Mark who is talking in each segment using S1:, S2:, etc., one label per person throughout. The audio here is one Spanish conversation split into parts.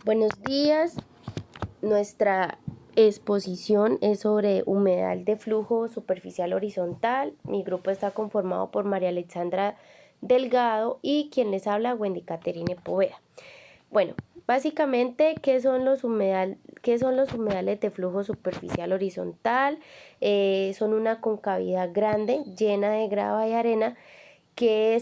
S1: Buenos días, nuestra exposición es sobre humedal de flujo superficial horizontal. Mi grupo está conformado por María Alexandra Delgado y quien les habla, Wendy Caterine Poveda. Bueno, básicamente, ¿qué son los humedales de flujo superficial horizontal? Son una concavidad grande llena de grava y arena que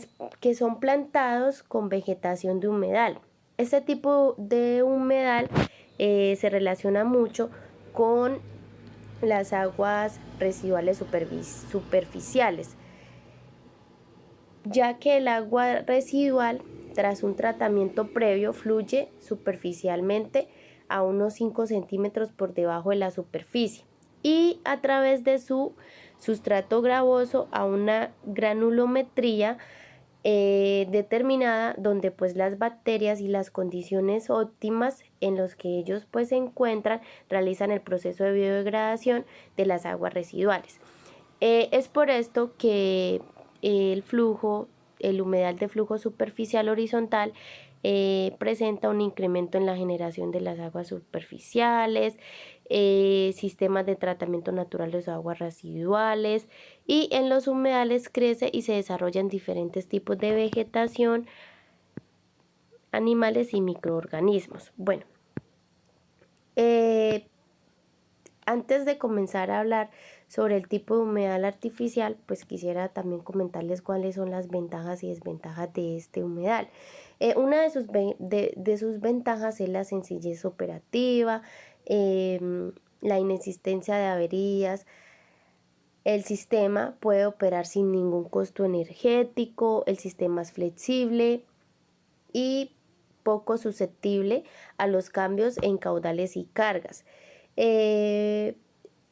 S1: son plantados con vegetación de humedal. Este tipo de humedal se relaciona mucho con las aguas residuales superficiales, ya que el agua residual, tras un tratamiento previo, fluye superficialmente a unos 5 centímetros por debajo de la superficie y a través de su sustrato gravoso a una granulometría determinada, donde pues las bacterias y las condiciones óptimas en los que ellos pues se encuentran realizan el proceso de biodegradación de las aguas residuales. Es por esto que el humedal de flujo superficial horizontal presenta un incremento en la generación de las aguas superficiales, sistemas de tratamiento natural de las aguas residuales, y en los humedales crece y se desarrollan diferentes tipos de vegetación, animales y microorganismos. Bueno, antes de comenzar a hablar sobre el tipo de humedal artificial, pues quisiera también comentarles cuáles son las ventajas y desventajas de este humedal. Una de sus ventajas es la sencillez operativa, la inexistencia de averías. El sistema puede operar sin ningún costo energético, el sistema es flexible y poco susceptible a los cambios en caudales y cargas.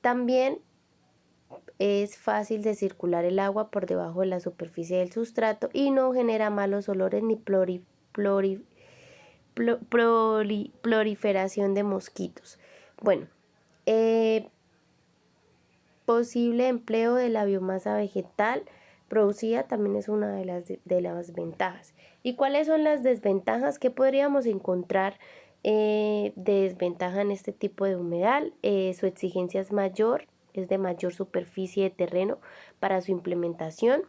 S1: También es fácil de circular el agua por debajo de la superficie del sustrato y no genera malos olores ni proliferación de mosquitos. Bueno, posible empleo de la biomasa vegetal producida también es una de las ventajas. ¿Y cuáles son las desventajas que podríamos encontrar de desventaja en este tipo de humedal? Su exigencia es de mayor superficie de terreno para su implementación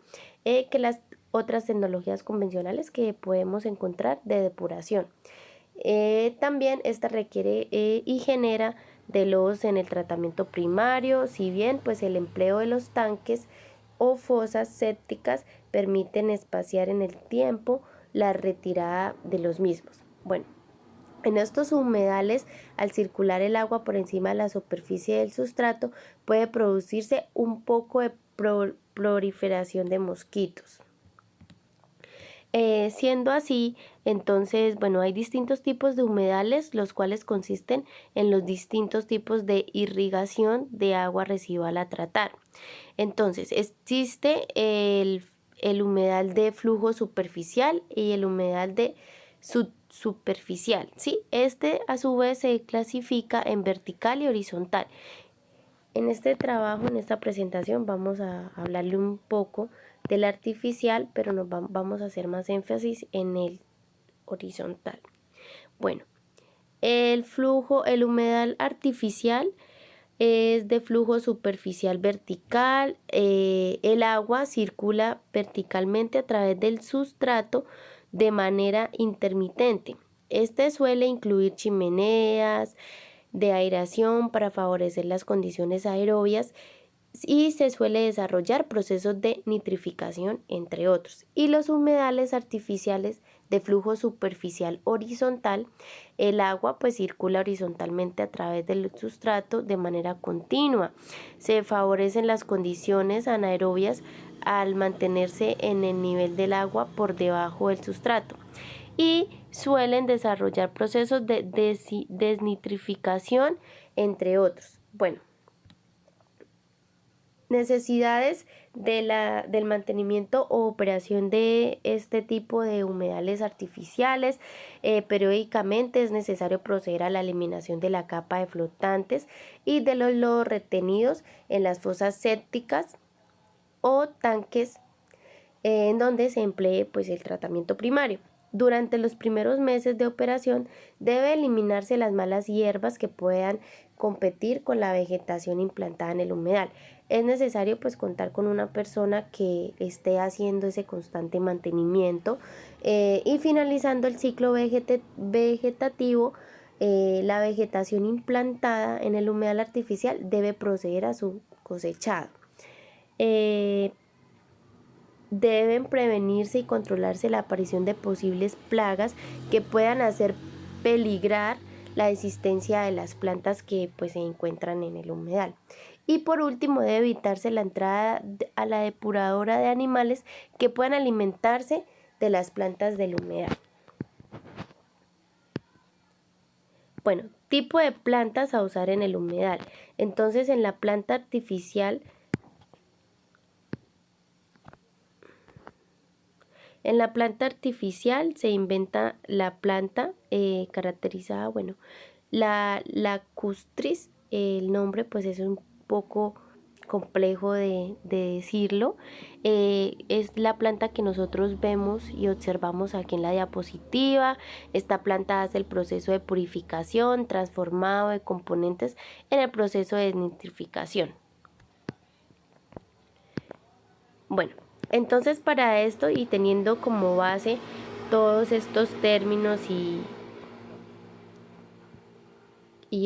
S1: que las otras tecnologías convencionales que podemos encontrar de depuración. También esta requiere y genera de lodos en el tratamiento primario, si bien pues el empleo de los tanques o fosas sépticas permiten espaciar en el tiempo la retirada de los mismos. Bueno, en estos humedales, al circular el agua por encima de la superficie del sustrato, puede producirse un poco de proliferación de mosquitos. Siendo así, entonces, bueno, hay distintos tipos de humedales, los cuales consisten en los distintos tipos de irrigación de agua residual a tratar. Entonces, existe el humedal de flujo superficial y el humedal de subsuperficial, ¿sí? Este a su vez se clasifica en vertical y horizontal. En este trabajo, en esta presentación, vamos a hablarle un poco del artificial, pero vamos a hacer más énfasis en el horizontal. Bueno, el humedal artificial es de flujo superficial vertical. El agua circula verticalmente a través del sustrato de manera intermitente. Este suele incluir chimeneas de aireación para favorecer las condiciones aerobias y se suele desarrollar procesos de nitrificación, entre otros. Y los humedales artificiales de flujo superficial horizontal, el agua pues circula horizontalmente a través del sustrato de manera continua. Se favorecen las condiciones anaerobias al mantenerse en el nivel del agua por debajo del sustrato y suelen desarrollar procesos de desnitrificación, entre otros. Bueno, necesidades del mantenimiento o operación de este tipo de humedales artificiales. Periódicamente es necesario proceder a la eliminación de la capa de flotantes y de los lodos retenidos en las fosas sépticas o tanques en donde se emplee pues el tratamiento primario. Durante los primeros meses de operación debe eliminarse las malas hierbas que puedan competir con la vegetación implantada en el humedal. Es necesario pues contar con una persona que esté haciendo ese constante mantenimiento y finalizando el ciclo vegetativo. La vegetación implantada en el humedal artificial debe proceder a su cosechado. Deben prevenirse y controlarse la aparición de posibles plagas que puedan hacer peligrar la existencia de las plantas que pues se encuentran en el humedal. Y por último, debe evitarse la entrada a la depuradora de animales que puedan alimentarse de las plantas del humedal. Bueno, tipo de plantas a usar en el humedal. Entonces, en la planta artificial, se inventa la planta caracterizada, bueno, la lacustris. El nombre pues es un poco complejo de decirlo. Es la planta que nosotros vemos y observamos aquí en la diapositiva. Esta planta hace el proceso de purificación, transformado de componentes en el proceso de nitrificación. Bueno, entonces para esto y teniendo como base todos estos términos y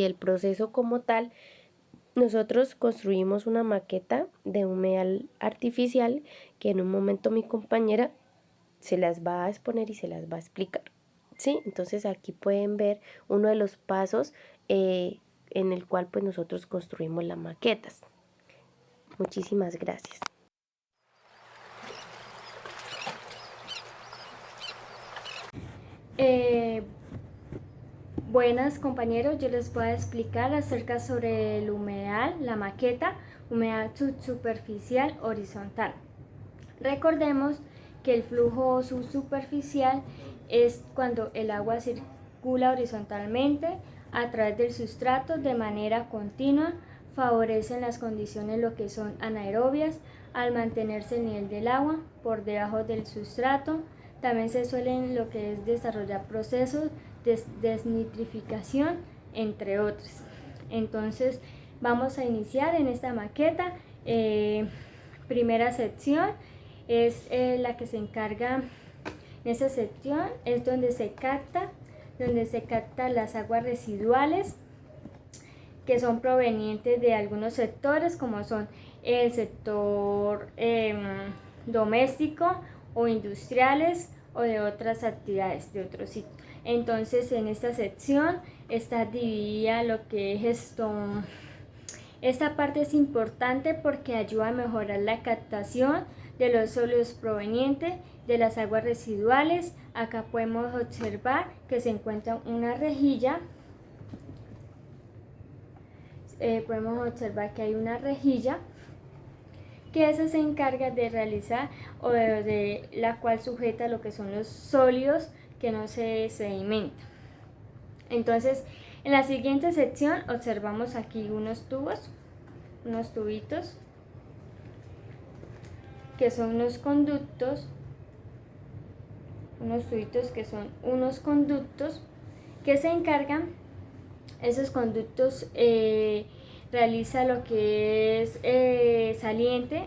S1: el proceso como tal, nosotros construimos una maqueta de humedal artificial que en un momento mi compañera se las va a exponer y se las va a explicar. ¿Sí? Entonces aquí pueden ver uno de los pasos en el cual pues nosotros construimos las maquetas. Muchísimas gracias.
S2: Buenas compañeros, yo les voy a explicar acerca sobre el humedal, la maqueta, humedal subsuperficial horizontal. Recordemos que el flujo subsuperficial es cuando el agua circula horizontalmente a través del sustrato de manera continua, favorecen las condiciones lo que son anaerobias al mantenerse el nivel del agua por debajo del sustrato. También se suelen lo que es desarrollar procesos de desnitrificación, entre otros. Entonces vamos a iniciar en esta maqueta. Primera sección es la que se encarga, en esa sección es donde se capta las aguas residuales que son provenientes de algunos sectores, como son el sector doméstico o industriales o de otras actividades de otros sitios. Entonces en esta sección está dividida lo que es esto. Esta parte es importante porque ayuda a mejorar la captación de los sólidos provenientes de las aguas residuales. Acá podemos observar que se encuentra una rejilla. Podemos observar que hay una rejilla que esa se encarga de realizar o de la cual sujeta lo que son los sólidos que no se sedimentan. Entonces, en la siguiente sección observamos aquí unos tubitos, que son unos conductos, que se encargan, esos conductos realiza lo que es saliente,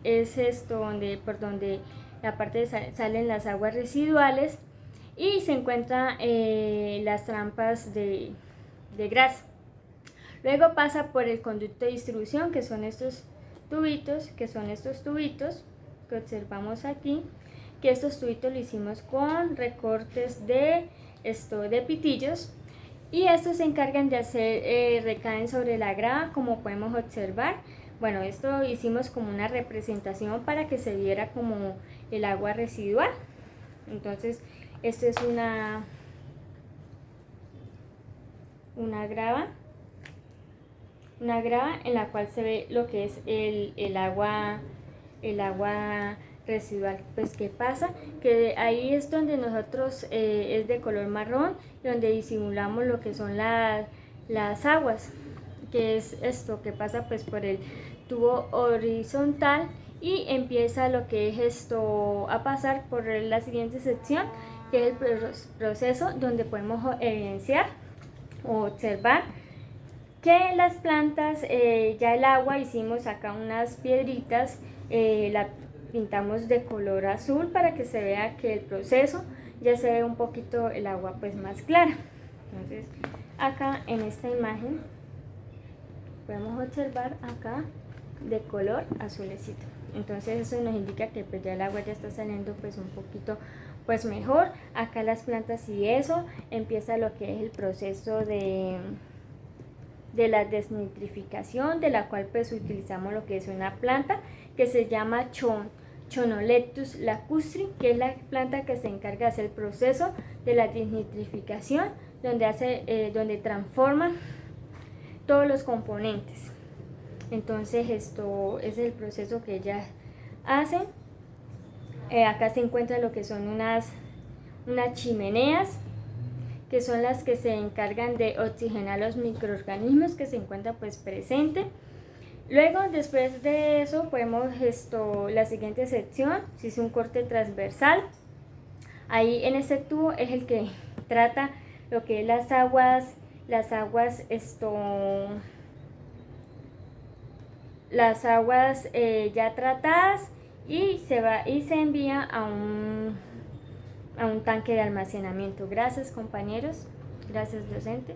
S2: es esto por donde la parte salen las aguas residuales y se encuentran las trampas de grasa. Luego pasa por el conducto de distribución, que son estos tubitos, que observamos aquí, que estos tubitos lo hicimos con recortes de pitillos, y estos se encargan de hacer, recaen sobre la grava, como podemos observar. Bueno, esto hicimos como una representación para que se viera como el agua residual. Entonces, esto es una grava en la cual se ve lo que es el agua residual. Pues ¿qué pasa? Que ahí es donde nosotros es de color marrón, donde disimulamos lo que son las aguas, que es esto que pasa pues por el tubo horizontal y empieza lo que es esto a pasar por la siguiente sección, que es el proceso donde podemos evidenciar o observar que en las plantas ya el agua hicimos acá unas piedritas, la pintamos de color azul para que se vea que el proceso ya se ve un poquito el agua pues más clara. Entonces acá en esta imagen podemos observar acá de color azulecito. Entonces eso nos indica que pues ya el agua ya está saliendo pues un poquito pues mejor. Acá las plantas y eso empieza lo que es el proceso de la desnitrificación, de la cual pues utilizamos lo que es una planta que se llama Chonolectus lacustri, que es la planta que se encarga de hacer el proceso de la desnitrificación, donde transforma todos los componentes. Entonces esto es el proceso que ellas hacen. Acá se encuentra lo que son unas chimeneas, que son las que se encargan de oxigenar los microorganismos que se encuentran pues presentes. Luego, después de eso, podemos la siguiente sección, si es un corte transversal. Ahí en este tubo es el que trata lo que es las aguas ya tratadas, y se envía a un tanque de almacenamiento. Gracias, compañeros. Gracias, docente.